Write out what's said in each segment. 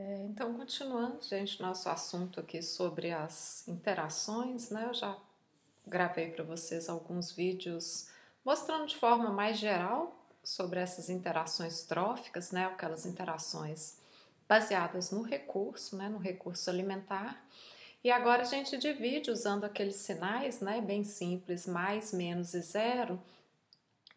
Então, continuando, gente, nosso assunto aqui sobre as interações, né? Eu já gravei para vocês alguns vídeos mostrando de forma mais geral sobre essas interações tróficas, né? Aquelas interações baseadas no recurso, né? No recurso alimentar. E agora a gente divide usando aqueles sinais, né? Bem simples, mais, menos e zero,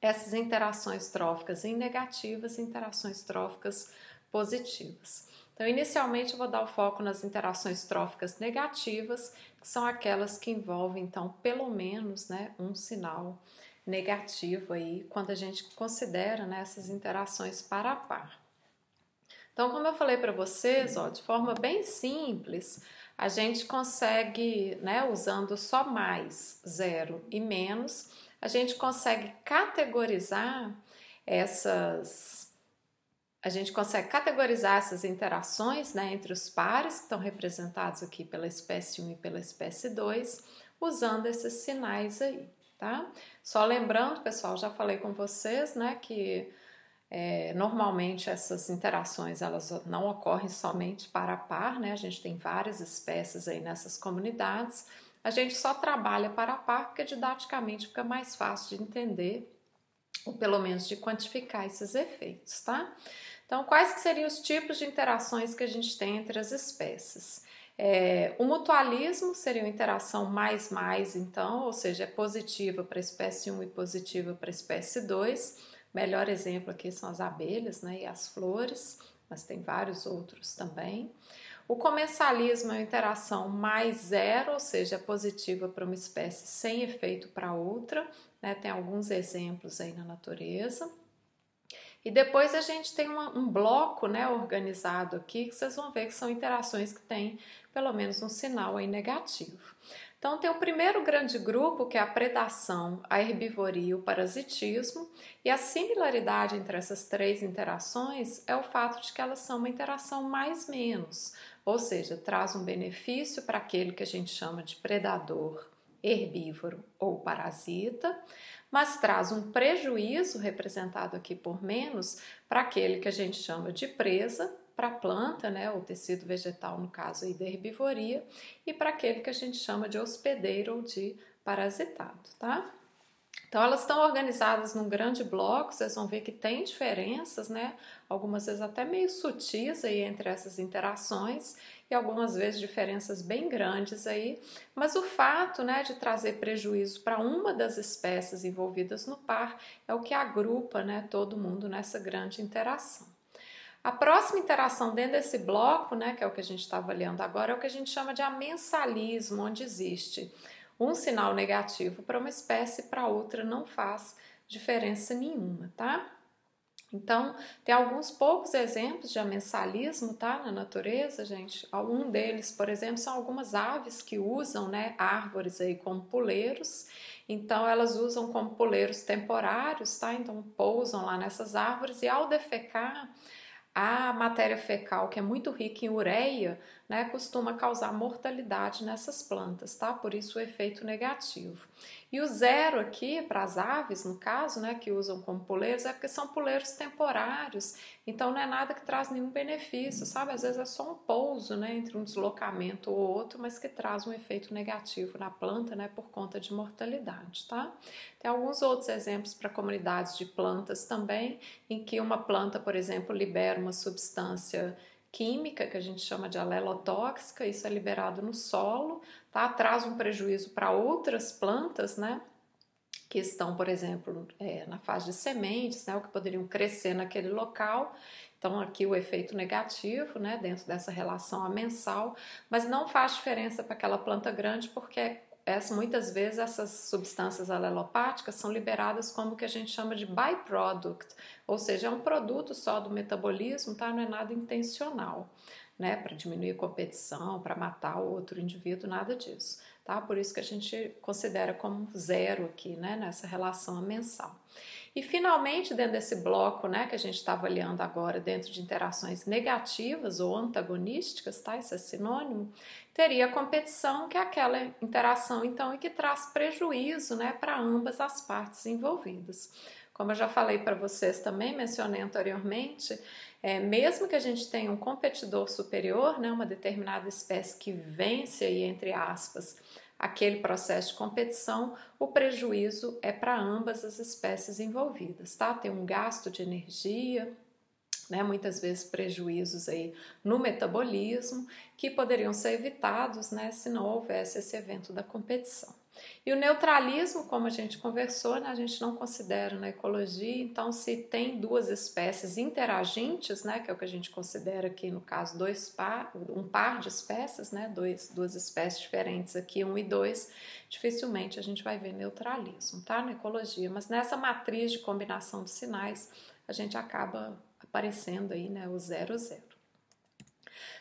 essas interações tróficas em negativas e interações tróficas positivas. Então, inicialmente, eu vou dar o foco nas interações tróficas negativas, que são aquelas que envolvem, então, pelo menos, né, um sinal negativo aí, quando a gente considera, né, essas interações par a par. Então, como eu falei para vocês, ó, de forma bem simples, a gente consegue, né, usando só mais, zero e menos, a gente consegue categorizar essas essas interações, né, entre os pares que estão representados aqui pela espécie 1 e pela espécie 2, usando esses sinais aí, tá? Só lembrando, pessoal, já falei com vocês, né, que normalmente essas interações elas não ocorrem somente par a par, né? A gente tem várias espécies aí nessas comunidades. A gente só trabalha par a par porque didaticamente fica mais fácil de entender ou pelo menos de quantificar esses efeitos, tá? Então, quais que seriam os tipos de interações que a gente tem entre as espécies? O mutualismo seria uma interação mais, então, ou seja, é positiva para a espécie 1 e positiva para a espécie 2. Melhor exemplo aqui são as abelhas, né, e as flores, mas tem vários outros também. O comensalismo é uma interação mais zero, ou seja, é positiva para uma espécie sem efeito para outra, né? Tem alguns exemplos aí na natureza. E depois a gente tem um bloco, né, organizado aqui, que vocês vão ver que são interações que têm pelo menos um sinal aí negativo. Então tem o primeiro grande grupo, que é a predação, a herbivoria e o parasitismo, e a similaridade entre essas três interações é o fato de que elas são uma interação mais-menos, ou seja, traz um benefício para aquele que a gente chama de predador, herbívoro ou parasita, mas traz um prejuízo, representado aqui por menos, para aquele que a gente chama de presa, para a planta, né, o tecido vegetal, no caso aí da herbivoria, e para aquele que a gente chama de hospedeiro ou de parasitado, tá? Então elas estão organizadas num grande bloco, vocês vão ver que tem diferenças, né? Algumas vezes até meio sutis aí entre essas interações e algumas vezes diferenças bem grandes aí, mas o fato, né, de trazer prejuízo para uma das espécies envolvidas no par é o que agrupa, né, todo mundo nessa grande interação. A próxima interação dentro desse bloco, né, que é o que a gente está avaliando agora, é o que a gente chama de amensalismo, onde existe um sinal negativo para uma espécie e para outra não faz diferença nenhuma, tá? Então, tem alguns poucos exemplos de amensalismo, tá, na natureza, gente. Um deles, por exemplo, são algumas aves que usam, né, árvores aí como puleiros. Então, elas usam como puleiros temporários, tá? Então, pousam lá nessas árvores e ao defecar, a matéria fecal, que é muito rica em ureia, né, costuma causar mortalidade nessas plantas, tá? Por isso o efeito negativo. E o zero aqui, para as aves, no caso, né, que usam como puleiros, é porque são puleiros temporários, então não é nada que traz nenhum benefício, sabe? Às vezes é só um pouso, né, entre um deslocamento ou outro, mas que traz um efeito negativo na planta, né, por conta de mortalidade, tá? Tem alguns outros exemplos para comunidades de plantas também, em que uma planta, por exemplo, libera uma substância química que a gente chama de alelotóxica, isso é liberado no solo, tá? Traz um prejuízo para outras plantas, né? Que estão, por exemplo, na fase de sementes, né? Ou que poderiam crescer naquele local. Então, aqui o efeito negativo, né? Dentro dessa relação amensal, mas não faz diferença para aquela planta grande, porque muitas vezes essas substâncias alelopáticas são liberadas como o que a gente chama de byproduct, ou seja, é um produto só do metabolismo, tá? Não é nada intencional, né? Para diminuir a competição, para matar o outro indivíduo, nada disso, tá? Por isso que a gente considera como zero aqui, né? Nessa relação amensal. E finalmente, dentro desse bloco, né, que a gente está avaliando agora, dentro de interações negativas ou antagonísticas, tá? Isso é sinônimo, teria a competição, que é aquela interação, então, em que traz prejuízo, né, para ambas as partes envolvidas. Como eu já falei para vocês também, mencionei anteriormente, mesmo que a gente tenha um competidor superior, né, uma determinada espécie que vence aí, entre aspas, aquele processo de competição, o prejuízo é para ambas as espécies envolvidas, tá? Tem um gasto de energia, né, muitas vezes prejuízos aí no metabolismo que poderiam ser evitados, né, se não houvesse esse evento da competição. E o neutralismo, como a gente conversou, né, a gente não considera na ecologia, então se tem duas espécies interagentes, né, que é o que a gente considera aqui no caso um par de espécies, né, duas espécies diferentes aqui, 1 e 2, dificilmente a gente vai ver neutralismo, tá, na ecologia, mas nessa matriz de combinação de sinais a gente acaba aparecendo aí, né, o 0, 0.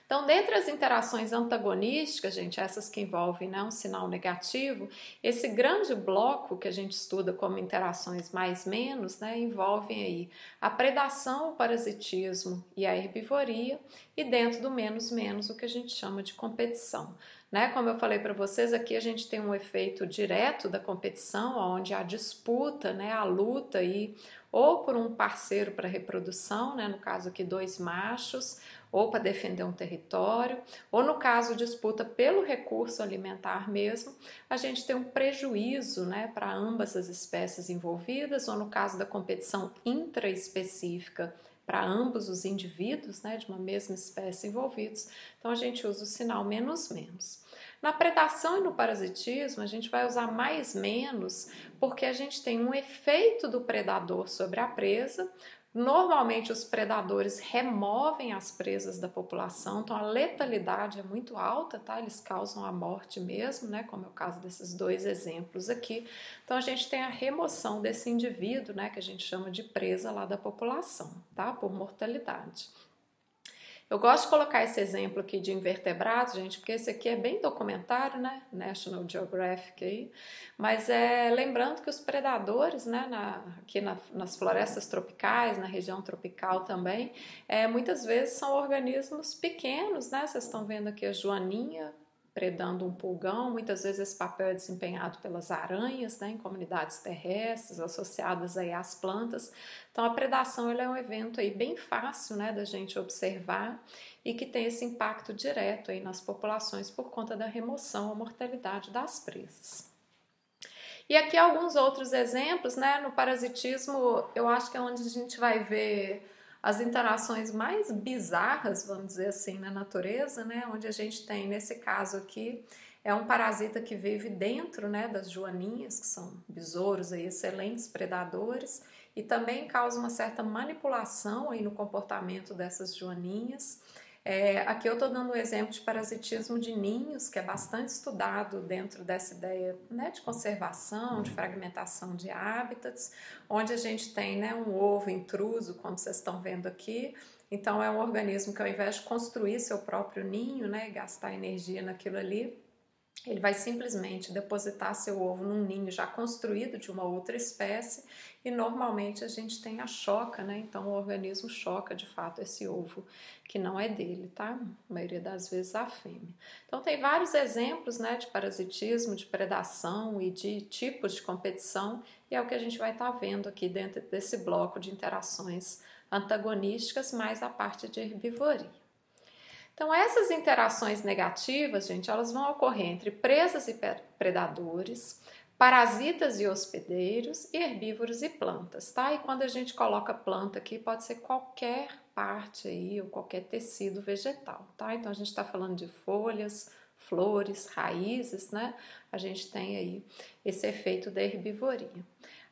Então, dentre as interações antagonísticas, gente, essas que envolvem, né, um sinal negativo, esse grande bloco que a gente estuda como interações mais-menos, né, envolvem aí a predação, o parasitismo e a herbivoria, e dentro do menos-menos o que a gente chama de competição. Né? Como eu falei para vocês, aqui a gente tem um efeito direto da competição, onde a disputa, né, a luta aí, ou por um parceiro para reprodução, né, no caso aqui 2 machos, ou para defender um território, ou no caso disputa pelo recurso alimentar mesmo, a gente tem um prejuízo, né, para ambas as espécies envolvidas, ou no caso da competição intraespecífica, para ambos os indivíduos, né, de uma mesma espécie envolvidos, então a gente usa o sinal menos menos. Na predação e no parasitismo, a gente vai usar mais menos porque a gente tem um efeito do predador sobre a presa. Normalmente os predadores removem as presas da população, então a letalidade é muito alta, tá? Eles causam a morte mesmo, né? Como é o caso desses 2 exemplos aqui. Então a gente tem a remoção desse indivíduo, né? Que a gente chama de presa lá da população, tá? Por mortalidade. Eu gosto de colocar esse exemplo aqui de invertebrados, gente, porque esse aqui é bem documentário, né? National Geographic aí. Mas lembrando que os predadores, né, aqui nas florestas tropicais, na região tropical também, muitas vezes são organismos pequenos, né? Vocês estão vendo aqui a joaninha predando um pulgão, muitas vezes esse papel é desempenhado pelas aranhas, né, em comunidades terrestres associadas aí às plantas. Então a predação é um evento aí bem fácil, né, da gente observar e que tem esse impacto direto aí nas populações por conta da remoção ou mortalidade das presas. E aqui alguns outros exemplos, né, no parasitismo eu acho que é onde a gente vai ver as interações mais bizarras, vamos dizer assim, na natureza, né? Onde a gente tem, nesse caso aqui, é um parasita que vive dentro, né, das joaninhas, que são besouros aí, excelentes predadores, e também causa uma certa manipulação aí no comportamento dessas joaninhas. Aqui eu estou dando um exemplo de parasitismo de ninhos, que é bastante estudado dentro dessa ideia, né, de conservação, de fragmentação de hábitats, onde a gente tem, né, um ovo intruso, como vocês estão vendo aqui. Então é um organismo que ao invés de construir seu próprio ninho, né, e gastar energia naquilo ali, ele vai simplesmente depositar seu ovo num ninho já construído de uma outra espécie e normalmente a gente tem a choca, né? Então o organismo choca de fato esse ovo que não é dele, tá? A maioria das vezes a fêmea. Então tem vários exemplos, né, de parasitismo, de predação e de tipos de competição e é o que a gente vai estar vendo aqui dentro desse bloco de interações antagonísticas mais a parte de herbivoria. Então, essas interações negativas, gente, elas vão ocorrer entre presas e predadores, parasitas e hospedeiros, e herbívoros e plantas, tá? E quando a gente coloca planta aqui, pode ser qualquer parte aí, ou qualquer tecido vegetal, tá? Então, a gente está falando de folhas, flores, raízes, né? A gente tem aí esse efeito da herbivoria.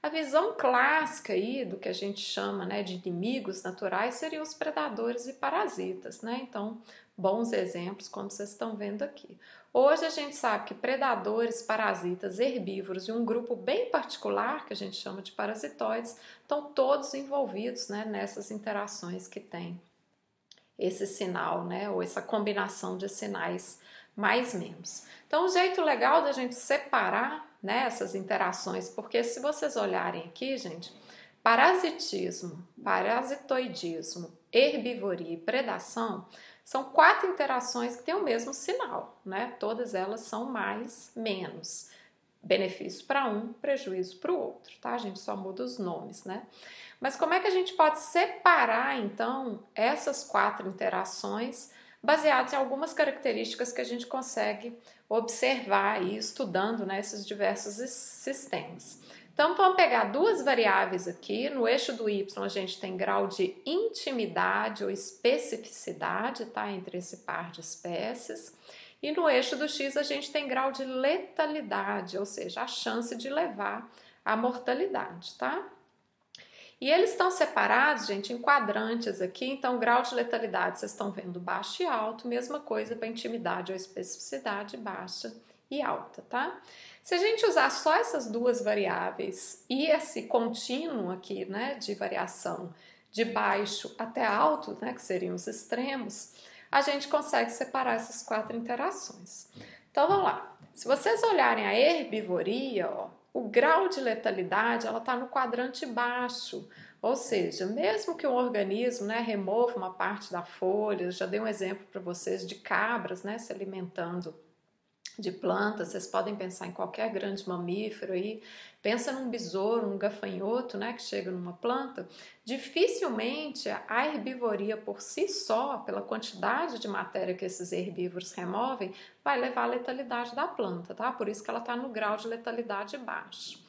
A visão clássica aí do que a gente chama, né, de inimigos naturais seriam os predadores e parasitas, né? Então, bons exemplos como vocês estão vendo aqui. Hoje a gente sabe que predadores, parasitas, herbívoros e um grupo bem particular que a gente chama de parasitoides estão todos envolvidos, né, nessas interações que tem esse sinal, né, ou essa combinação de sinais mais menos. Então, o jeito legal da gente separar, né, essas interações, porque se vocês olharem aqui, gente, parasitismo, parasitoidismo, herbivoria e predação são 4 interações que têm o mesmo sinal, né? Todas elas são mais, menos. benefício para um, prejuízo para o outro, tá? A gente só muda os nomes, né? Mas como é que a gente pode separar, então, essas 4 interações baseadas em algumas características que a gente consegue observar aí estudando, né, esses diversos sistemas? Então, vamos pegar 2 variáveis aqui. No eixo do Y, a gente tem grau de intimidade ou especificidade, tá? Entre esse par de espécies. E no eixo do X, a gente tem grau de letalidade, ou seja, a chance de levar à mortalidade, tá? E eles estão separados, gente, em quadrantes aqui. Então, grau de letalidade, vocês estão vendo baixo e alto. Mesma coisa para intimidade ou especificidade, baixa e alta, tá? Se a gente usar só essas 2 variáveis e esse contínuo aqui, né, de variação de baixo até alto, né, que seriam os extremos, a gente consegue separar essas 4 interações. Então, vamos lá. Se vocês olharem a herbivoria, ó, o grau de letalidade ela está no quadrante baixo, ou seja, mesmo que um organismo, né, remova uma parte da folha, já dei um exemplo para vocês de cabras, né, se alimentando de plantas, vocês podem pensar em qualquer grande mamífero aí, pensa num besouro, num gafanhoto, né, que chega numa planta, dificilmente a herbivoria por si só, pela quantidade de matéria que esses herbívoros removem, vai levar à letalidade da planta, tá? Por isso que ela está no grau de letalidade baixo.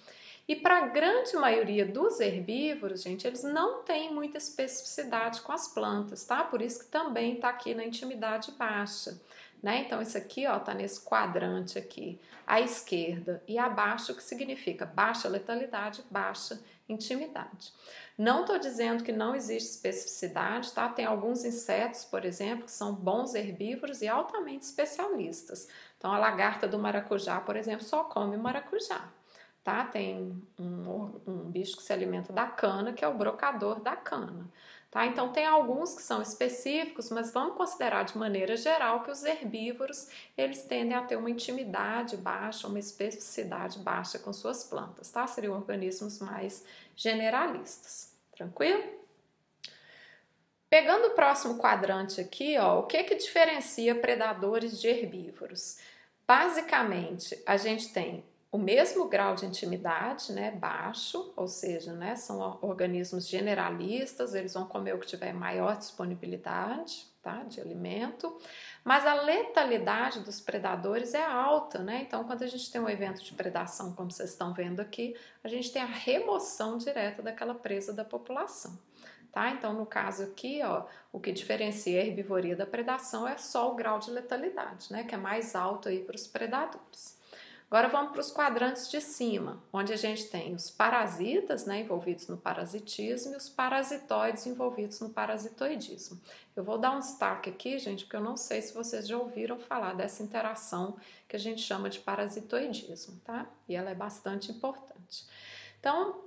E para a grande maioria dos herbívoros, gente, eles não têm muita especificidade com as plantas, tá? Por isso que também está aqui na intimidade baixa. Né? Então, isso aqui está nesse quadrante aqui, à esquerda e abaixo, que significa baixa letalidade, baixa intimidade. Não estou dizendo que não existe especificidade, tá? Tem alguns insetos, por exemplo, que são bons herbívoros e altamente especialistas. Então, a lagarta do maracujá, por exemplo, só come maracujá. Tá? Tem um bicho que se alimenta da cana, que é o brocador da cana. Tá? Então, tem alguns que são específicos, mas vamos considerar de maneira geral que os herbívoros eles tendem a ter uma intimidade baixa, uma especificidade baixa com suas plantas. Tá? Seriam organismos mais generalistas. Tranquilo? Pegando o próximo quadrante aqui, ó, o que diferencia predadores de herbívoros? Basicamente, a gente tem o mesmo grau de intimidade, né, baixo, ou seja, né, são organismos generalistas, eles vão comer o que tiver maior disponibilidade, tá, de alimento, mas a letalidade dos predadores é alta, né, então quando a gente tem um evento de predação, como vocês estão vendo aqui, a gente tem a remoção direta daquela presa da população. Tá? Então, no caso aqui, ó, o que diferencia a herbivoria da predação é só o grau de letalidade, né, que é mais alto aí para os predadores. Agora vamos para os quadrantes de cima, onde a gente tem os parasitas, né, envolvidos no parasitismo e os parasitoides envolvidos no parasitoidismo. Eu vou dar um destaque aqui, gente, porque eu não sei se vocês já ouviram falar dessa interação que a gente chama de parasitoidismo, tá? E ela é bastante importante. Então,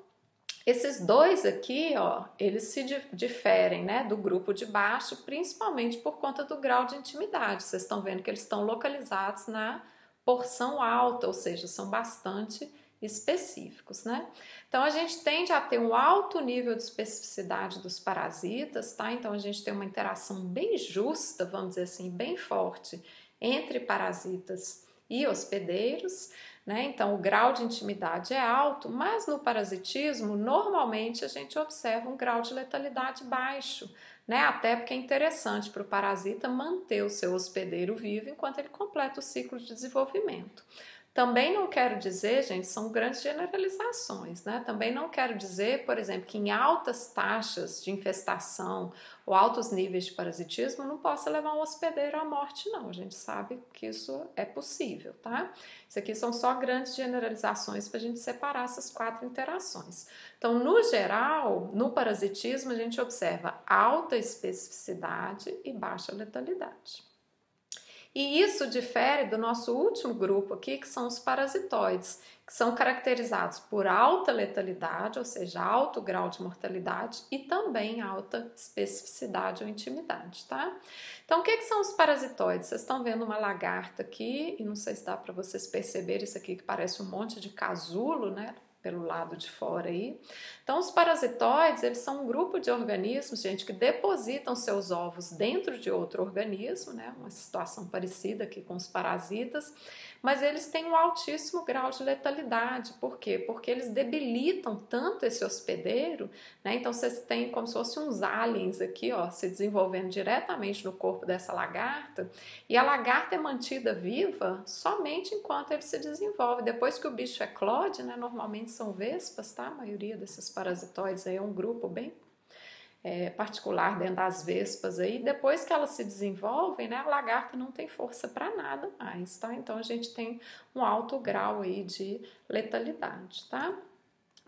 esses 2 aqui, ó, eles se diferem, né, do grupo de baixo, principalmente por conta do grau de intimidade. Vocês estão vendo que eles estão localizados na porção alta, ou seja, são bastante específicos, né? Então, a gente tende a ter um alto nível de especificidade dos parasitas, tá? Então, a gente tem uma interação bem justa, vamos dizer assim, bem forte entre parasitas e hospedeiros, né? Então, o grau de intimidade é alto, mas no parasitismo, normalmente a gente observa um grau de letalidade baixo, né? Até porque é interessante para o parasita manter o seu hospedeiro vivo enquanto ele completa o ciclo de desenvolvimento. Também não quero dizer, gente, são grandes generalizações, né? Também não quero dizer, por exemplo, que em altas taxas de infestação ou altos níveis de parasitismo não possa levar um hospedeiro à morte, não. A gente sabe que isso é possível, tá? Isso aqui são só grandes generalizações para a gente separar essas 4 interações. Então, no geral, no parasitismo, a gente observa alta especificidade e baixa letalidade. E isso difere do nosso último grupo aqui, que são os parasitoides, que são caracterizados por alta letalidade, ou seja, alto grau de mortalidade e também alta especificidade ou intimidade, tá? Então, o que são os parasitoides? Vocês estão vendo uma lagarta aqui, e não sei se dá para vocês perceberem isso aqui que parece um monte de casulo, né? pelo lado de fora aí. Então, os parasitoides, eles são um grupo de organismos, gente, que depositam seus ovos dentro de outro organismo, né? Uma situação parecida aqui com os parasitas, mas eles têm um altíssimo grau de letalidade. Por quê? Porque eles debilitam tanto esse hospedeiro, né? Então, vocês têm como se fossem uns aliens aqui, ó, se desenvolvendo diretamente no corpo dessa lagarta, e a lagarta é mantida viva somente enquanto ele se desenvolve. Depois que o bicho eclode, né? Normalmente são vespas, tá? A maioria desses parasitoides aí é um grupo bem particular dentro das vespas aí. Depois que elas se desenvolvem, né, a lagarta não tem força para nada mais, tá? Então a gente tem um alto grau aí de letalidade, tá?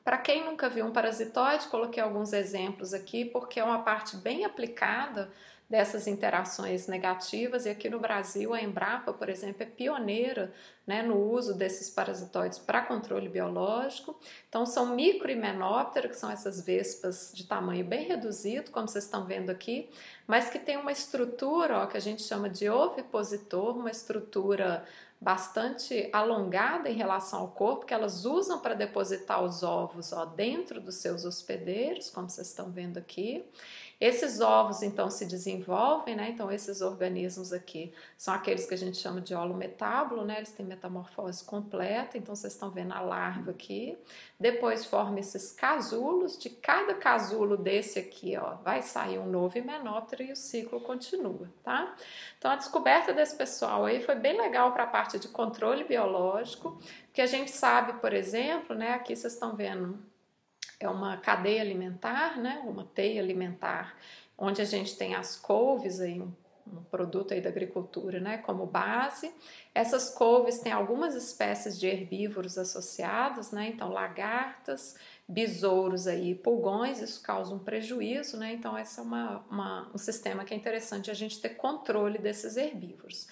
Para quem nunca viu um parasitoide, coloquei alguns exemplos aqui porque é uma parte bem aplicada dessas interações negativas, e aqui no Brasil a Embrapa, por exemplo, é pioneira, né, no uso desses parasitoides para controle biológico. Então são microhimenóptera, que são essas vespas de tamanho bem reduzido, como vocês estão vendo aqui, mas que tem uma estrutura, ó, que a gente chama de ovipositor, uma estrutura bastante alongada em relação ao corpo, que elas usam para depositar os ovos, ó, dentro dos seus hospedeiros, como vocês estão vendo aqui. Esses ovos, então, se desenvolvem, né? Então, esses organismos aqui são aqueles que a gente chama de holometábulo, né? Eles têm metamorfose completa, então vocês estão vendo a larva aqui. Depois forma esses casulos, de cada casulo desse aqui, ó, vai sair um novo himenóptero e o ciclo continua, tá? Então, a descoberta desse pessoal aí foi bem legal para a parte de controle biológico, porque a gente sabe, por exemplo, né? Aqui vocês estão vendo, é uma cadeia alimentar, né? Uma teia alimentar, onde a gente tem as couves aí, um produto aí da agricultura, né, como base. Essas couves têm algumas espécies de herbívoros associados, né, então lagartas, besouros aí, pulgões, isso causa um prejuízo, né, então esse é um sistema que é interessante a gente ter controle desses herbívoros.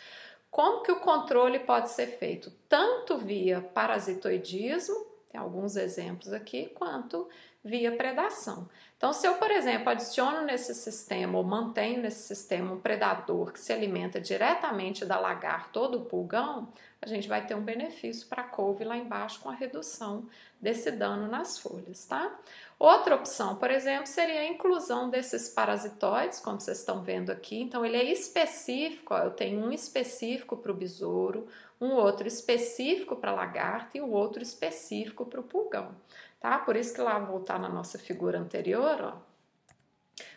Como que o controle pode ser feito? Tanto via parasitoidismo, tem alguns exemplos aqui, quanto via predação. Então, se eu, por exemplo, adiciono nesse sistema ou mantenho nesse sistema um predador que se alimenta diretamente da lagarta ou do pulgão, a gente vai ter um benefício para a couve lá embaixo com a redução desse dano nas folhas, tá? Outra opção, por exemplo, seria a inclusão desses parasitoides, como vocês estão vendo aqui. Então, ele é específico, ó, eu tenho um específico para o besouro, um outro específico para a lagarta e um outro específico para o pulgão, tá? Por isso que lá, voltar na nossa figura anterior, ó,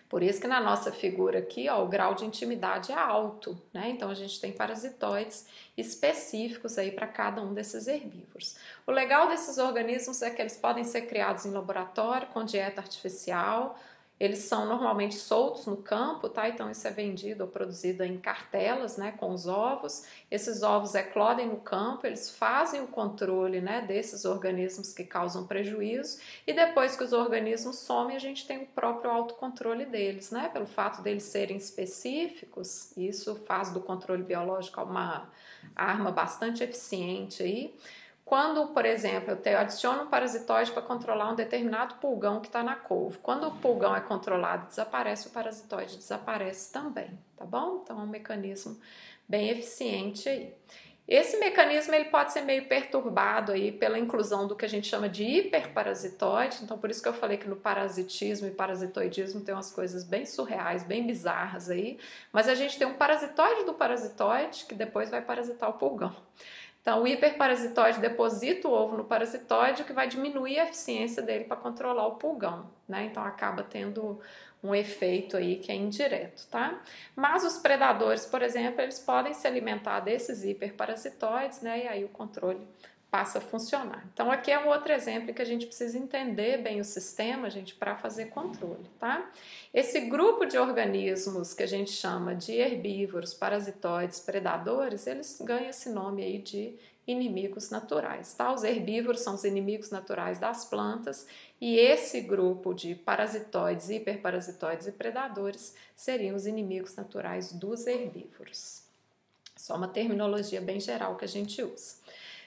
por isso que na nossa figura aqui, ó, o grau de intimidade é alto, né? Então a gente tem parasitoides específicos aí para cada um desses herbívoros. O legal desses organismos é que eles podem ser criados em laboratório com dieta artificial. Eles são normalmente soltos no campo, tá? Então isso é vendido ou produzido em cartelas, né, com os ovos. Esses ovos eclodem no campo, eles fazem o controle, né, desses organismos que causam prejuízo, e depois que os organismos somem, a gente tem o próprio autocontrole deles, né? Pelo fato deles serem específicos, isso faz do controle biológico uma arma bastante eficiente aí. Quando, por exemplo, eu adiciono um parasitoide para controlar um determinado pulgão que está na couve. Quando o pulgão é controlado, desaparece, o parasitoide desaparece também, tá bom? Então é um mecanismo bem eficiente aí. Esse mecanismo ele pode ser meio perturbado aí pela inclusão do que a gente chama de hiperparasitoide. Então por isso que eu falei que no parasitismo e parasitoidismo tem umas coisas bem surreais, bem bizarras aí. Mas a gente tem um parasitoide do parasitoide que depois vai parasitar o pulgão. Então, o hiperparasitoide deposita o ovo no parasitóide, o que vai diminuir a eficiência dele para controlar o pulgão, né? Então, acaba tendo um efeito aí que é indireto, tá? Mas os predadores, por exemplo, eles podem se alimentar desses hiperparasitoides, né? E aí o controle passa a funcionar. Então, aqui é um outro exemplo que a gente precisa entender bem o sistema, gente, para fazer controle, tá? Esse grupo de organismos que a gente chama de herbívoros, parasitoides, predadores, eles ganham esse nome aí de inimigos naturais, tá? Os herbívoros são os inimigos naturais das plantas e esse grupo de parasitoides, hiperparasitoides e predadores seriam os inimigos naturais dos herbívoros. Só uma terminologia bem geral que a gente usa.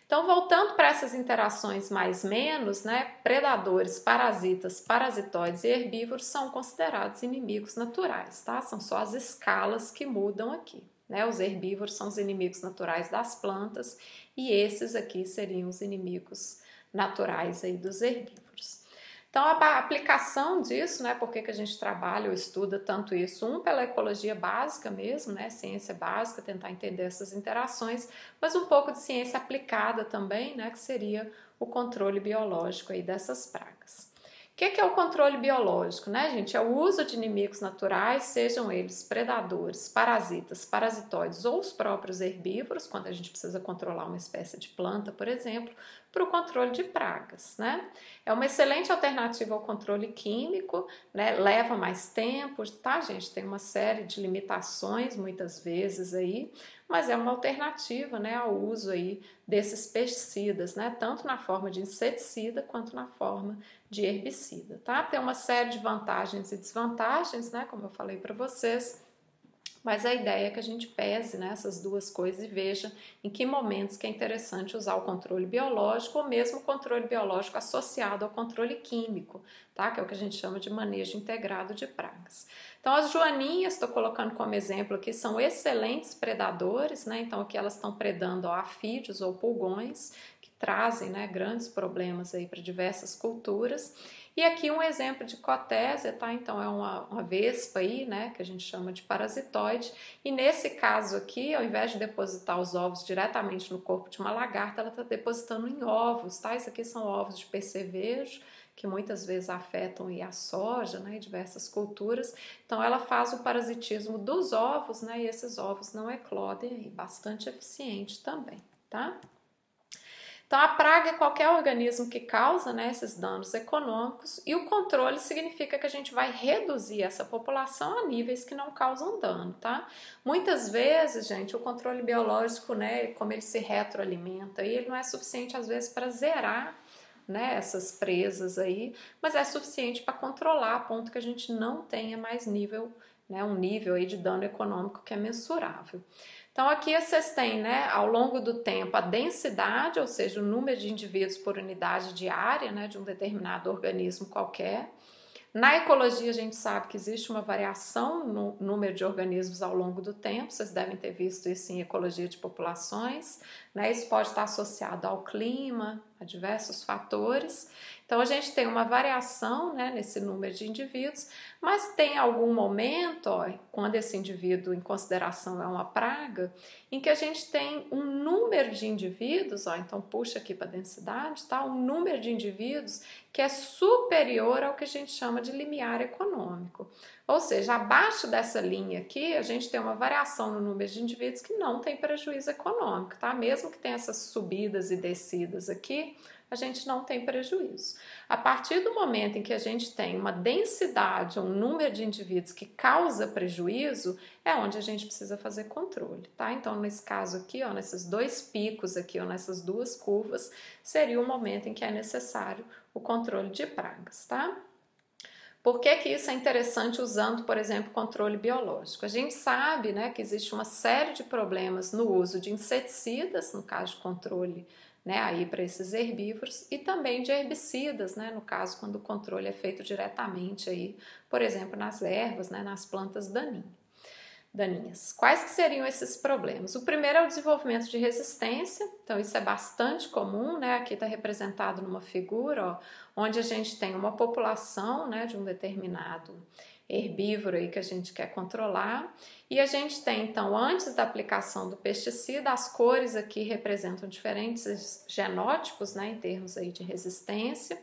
Então, voltando para essas interações mais menos, né, predadores, parasitas, parasitoides e herbívoros são considerados inimigos naturais, tá? São só as escalas que mudam aqui, né? Os herbívoros são os inimigos naturais das plantas e esses aqui seriam os inimigos naturais aí dos herbívoros. Então, a aplicação disso, né, por que a gente trabalha ou estuda tanto isso? Pela ecologia básica mesmo, né, ciência básica, tentar entender essas interações, mas um pouco de ciência aplicada também, né, que seria o controle biológico aí dessas pragas. O que é o controle biológico, né, gente? É o uso de inimigos naturais, sejam eles predadores, parasitas, parasitoides ou os próprios herbívoros, quando a gente precisa controlar uma espécie de planta, por exemplo, para o controle de pragas, né? É uma excelente alternativa ao controle químico, né? Leva mais tempo, tá, gente? Tem uma série de limitações muitas vezes aí, mas é uma alternativa, né, ao uso aí desses pesticidas, né? Tanto na forma de inseticida quanto na forma de herbicida, tá? Tem uma série de vantagens e desvantagens, né? Como eu falei para vocês. Mas a ideia é que a gente pese, né, essas duas coisas e veja em que momentos que é interessante usar o controle biológico ou mesmo o controle biológico associado ao controle químico, tá? Que é o que a gente chama de manejo integrado de pragas. Então, as joaninhas, estou colocando como exemplo aqui, são excelentes predadores, né? Então, aqui elas estão predando afídeos ou pulgões, que trazem, né, grandes problemas aí para diversas culturas. E aqui um exemplo de cotésia, tá? Então é uma vespa aí, né, que a gente chama de parasitoide. E nesse caso aqui, ao invés de depositar os ovos diretamente no corpo de uma lagarta, ela está depositando em ovos, tá? Isso aqui são ovos de percevejo, que muitas vezes afetam aí a soja, né, e diversas culturas. Então ela faz o parasitismo dos ovos, né, e esses ovos não eclodem aí, bastante eficiente também, tá? Então, a praga é qualquer organismo que causa, né, esses danos econômicos, e o controle significa que a gente vai reduzir essa população a níveis que não causam dano, tá? Muitas vezes, gente, o controle biológico, né, como ele se retroalimenta, e ele não é suficiente às vezes para zerar, né, essas presas aí, mas é suficiente para controlar a ponto que a gente não tenha mais nível, né, um nível aí de dano econômico que é mensurável. Então aqui vocês têm, né, ao longo do tempo a densidade, ou seja, o número de indivíduos por unidade diária, né, de um determinado organismo qualquer. Na ecologia a gente sabe que existe uma variação no número de organismos ao longo do tempo, vocês devem ter visto isso em ecologia de populações, né? Isso pode estar associado ao clima, a diversos fatores. Então a gente tem uma variação, né, nesse número de indivíduos, mas tem algum momento, ó, quando esse indivíduo em consideração é uma praga, em que a gente tem um número de indivíduos, ó, então puxa aqui para a densidade, tá? Um número de indivíduos que é superior ao que a gente chama de limiar econômico. Ou seja, abaixo dessa linha aqui, a gente tem uma variação no número de indivíduos que não tem prejuízo econômico, tá? Mesmo que tenha essas subidas e descidas aqui, a gente não tem prejuízo. A partir do momento em que a gente tem uma densidade, um número de indivíduos que causa prejuízo, é onde a gente precisa fazer controle, tá? Então, nesse caso aqui, ó, nesses dois picos aqui, ó, nessas duas curvas, seria o momento em que é necessário o controle de pragas, tá? Por que que isso é interessante usando, por exemplo, controle biológico? A gente sabe, né, que existe uma série de problemas no uso de inseticidas, no caso de controle, né, aí para esses herbívoros, e também de herbicidas, né, no caso quando o controle é feito diretamente aí, por exemplo, nas ervas, né, nas plantas daninhas. Quais que seriam esses problemas? O primeiro é o desenvolvimento de resistência, então isso é bastante comum, né? Aqui está representado numa figura, ó, onde a gente tem uma população, né, de um determinado herbívoro aí que a gente quer controlar, e a gente tem então, antes da aplicação do pesticida, as cores aqui representam diferentes genótipos, né, em termos aí de resistência.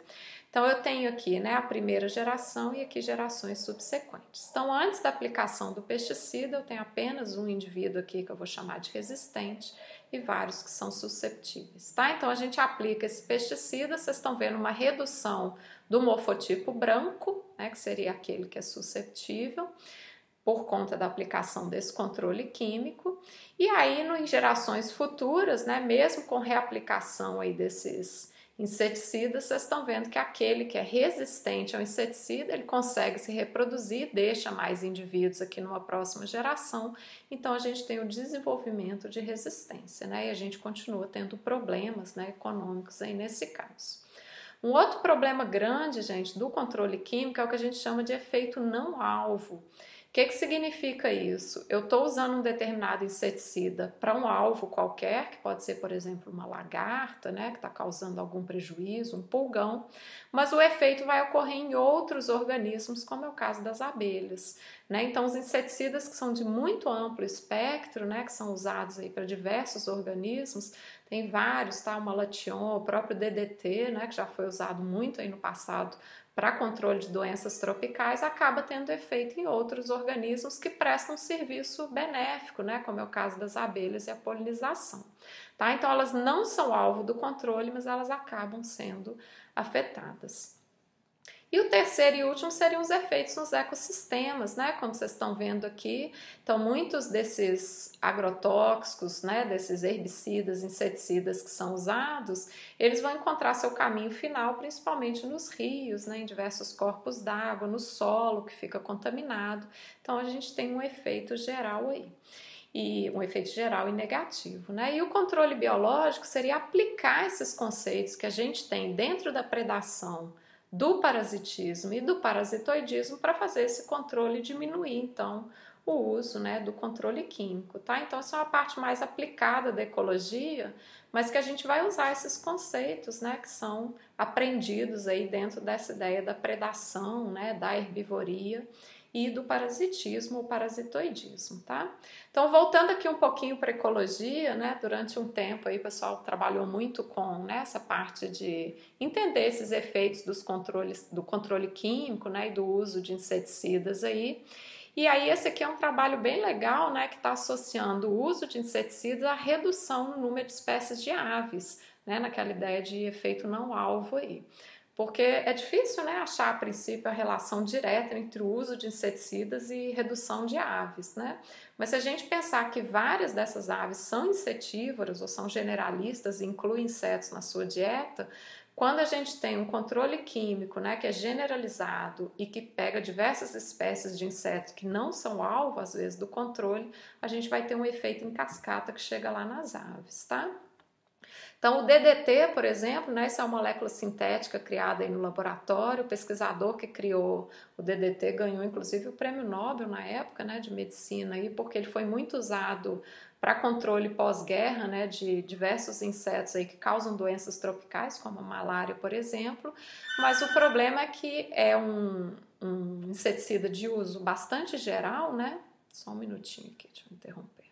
Então, eu tenho aqui, né, a primeira geração e aqui gerações subsequentes. Então, antes da aplicação do pesticida, eu tenho apenas um indivíduo aqui que eu vou chamar de resistente e vários que são susceptíveis, tá? Então, a gente aplica esse pesticida, vocês estão vendo uma redução do morfotipo branco, né, que seria aquele que é susceptível, por conta da aplicação desse controle químico. E aí, em gerações futuras, né, mesmo com reaplicação aí desses inseticidas, vocês estão vendo que aquele que é resistente ao inseticida, ele consegue se reproduzir, deixa mais indivíduos aqui numa próxima geração, então a gente tem o desenvolvimento de resistência, né? E a gente continua tendo problemas, né, econômicos aí nesse caso. Um outro problema grande, gente, do controle químico é o que a gente chama de efeito não alvo. O que significa isso? Eu estou usando um determinado inseticida para um alvo qualquer, que pode ser, por exemplo, uma lagarta, né, que está causando algum prejuízo, um pulgão, mas o efeito vai ocorrer em outros organismos, como é o caso das abelhas, né? Então, os inseticidas que são de muito amplo espectro, né, que são usados aí para diversos organismos, tem vários, tá? O Malathion, o próprio DDT, né, que já foi usado muito aí no passado para controle de doenças tropicais, acaba tendo efeito em outros organismos que prestam um serviço benéfico, né, como é o caso das abelhas e a polinização. Tá? Então, elas não são alvo do controle, mas elas acabam sendo afetadas. E o terceiro e último seriam os efeitos nos ecossistemas, né? Como vocês estão vendo aqui. Então, muitos desses agrotóxicos, né? Desses herbicidas, inseticidas que são usados, eles vão encontrar seu caminho final, principalmente nos rios, né? Em diversos corpos d'água, no solo que fica contaminado. Então, a gente tem um efeito geral aí. E um efeito geral e negativo, né? E o controle biológico seria aplicar esses conceitos que a gente tem dentro da predação, do parasitismo e do parasitoidismo para fazer esse controle diminuir, então, o uso, né, do controle químico, tá? Então, essa é uma parte mais aplicada da ecologia, mas que a gente vai usar esses conceitos, né, que são aprendidos aí dentro dessa ideia da predação, né, da herbivoria e do parasitismo ou parasitoidismo, tá? Então, voltando aqui um pouquinho para a ecologia, né? Durante um tempo aí o pessoal trabalhou muito com, né, essa parte de entender esses efeitos dos controles, do controle químico, né, e do uso de inseticidas aí. E aí esse aqui é um trabalho bem legal, né, que está associando o uso de inseticidas à redução no número de espécies de aves, né, naquela ideia de efeito não alvo aí. Porque é difícil, né, achar a princípio a relação direta entre o uso de inseticidas e redução de aves, né? Mas se a gente pensar que várias dessas aves são insetívoras ou são generalistas e incluem insetos na sua dieta, quando a gente tem um controle químico, né, que é generalizado e que pega diversas espécies de insetos que não são alvo, às vezes, do controle, a gente vai ter um efeito em cascata que chega lá nas aves, tá? Então, o DDT, por exemplo, né, essa é uma molécula sintética criada aí no laboratório. O pesquisador que criou o DDT ganhou, inclusive, o prêmio Nobel na época, né, de medicina, aí, porque ele foi muito usado para controle pós-guerra, né, de diversos insetos aí que causam doenças tropicais, como a malária, por exemplo. Mas o problema é que é um inseticida de uso bastante geral, né? Só um minutinho aqui, deixa eu interromper.